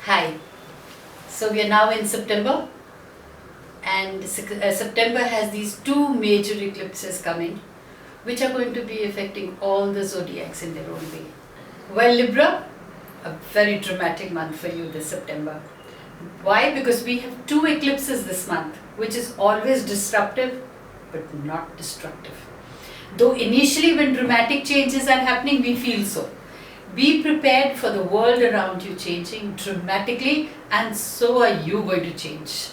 Hi. So we are now in September, and September has these two major eclipses coming, which are going to be affecting all the zodiacs in their own way. Well, Libra, a very dramatic month for you this September. Why? Because we have two eclipses this month, which is always disruptive but not destructive. Though initially when dramatic changes are happening, we feel so. Be prepared for the world around you changing dramatically, and so are you going to change.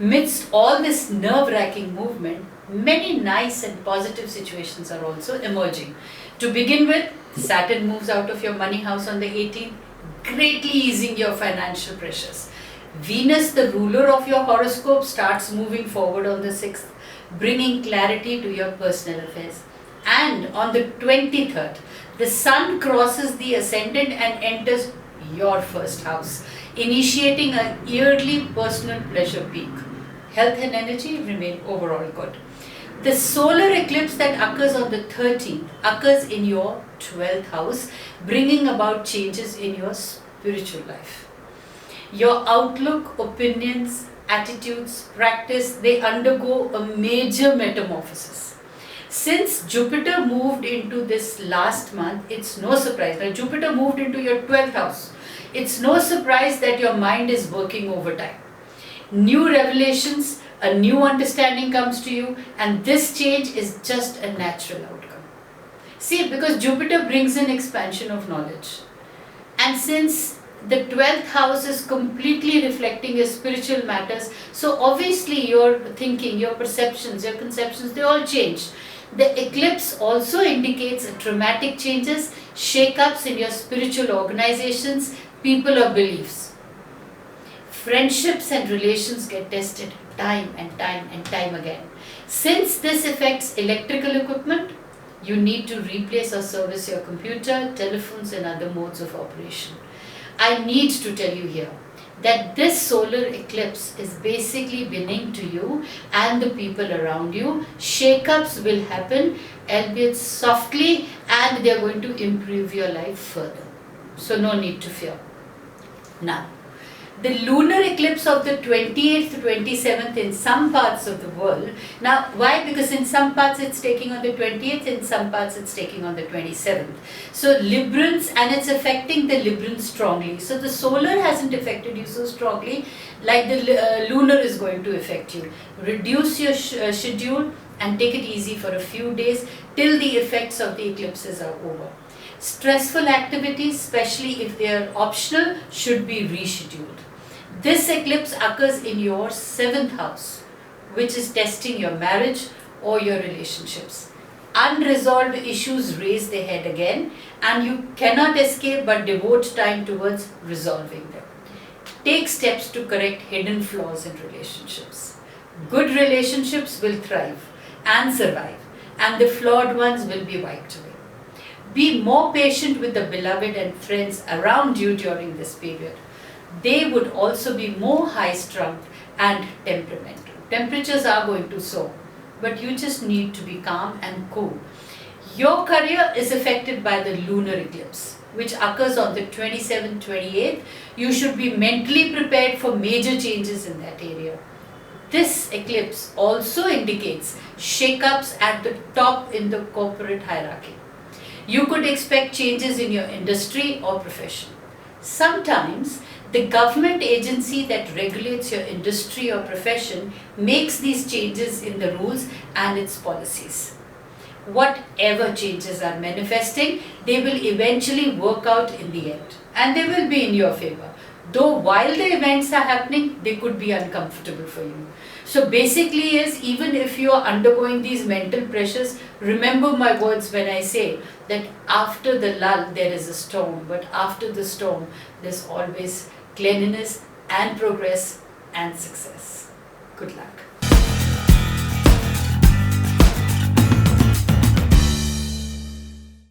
Midst all this nerve-wracking movement, many nice and positive situations are also emerging. To begin with, Saturn moves out of your money house on the 18th, greatly easing your financial pressures. Venus, the ruler of your horoscope, starts moving forward on the 6th, bringing clarity to your personal affairs. And on the 23rd, the Sun crosses the Ascendant and enters your first house, initiating a yearly personal pleasure peak. Health and energy remain overall good. The solar eclipse that occurs on the 13th occurs in your 12th house, bringing about changes in your spiritual life. Your outlook, opinions, attitudes, practice, they undergo a major metamorphosis. Since Jupiter moved into this last month, it's no surprise. Now, Jupiter moved into your 12th house. It's no surprise that your mind is working overtime. New revelations, a new understanding comes to you, and this change is just a natural outcome. See, because Jupiter brings in expansion of knowledge. And since the 12th house is completely reflecting your spiritual matters, so obviously your thinking, your perceptions, your conceptions, they all change. The eclipse also indicates dramatic changes, shake-ups in your spiritual organizations, people or beliefs. Friendships and relations get tested time and time again. Since this affects electrical equipment, you need to replace or service your computer, telephones and other modes of operation. I need to tell you here that this solar eclipse is basically benign to you and the people around you. Shake-ups will happen, albeit softly, and they are going to improve your life further. So no need to fear. Now, the lunar eclipse of the 28th to 27th in some parts of the world. Now, why? Because in some parts it's taking on the 20th, in some parts it's taking on the 27th. So Librans, and it's affecting the Librans strongly. So the solar hasn't affected you so strongly like the lunar is going to affect you. Reduce your schedule and take it easy for a few days till the effects of the eclipses are over. Stressful activities, especially if they are optional, should be rescheduled. This eclipse occurs in your 7th house, which is testing your marriage or your relationships. Unresolved issues raise their head again, and you cannot escape but devote time towards resolving them. Take steps to correct hidden flaws in relationships. Good relationships will thrive and survive, and the flawed ones will be wiped away. Be more patient with the beloved and friends around you during this period. They would also be more high-strung and temperamental. Temperatures are going to soar, but you just need to be calm and cool. Your career is affected by the lunar eclipse, which occurs on the 27th, 28th. You should be mentally prepared for major changes in that area. This eclipse also indicates shake-ups at the top in the corporate hierarchy. You could expect changes in your industry or profession. Sometimes, the government agency that regulates your industry or profession makes these changes in the rules and its policies. Whatever changes are manifesting, they will eventually work out in the end, and they will be in your favor. Though while the events are happening, they could be uncomfortable for you. So basically even if you are undergoing these mental pressures, remember my words when I say that after the lull there is a storm, but after the storm there's always cleanliness and progress and success. Good luck.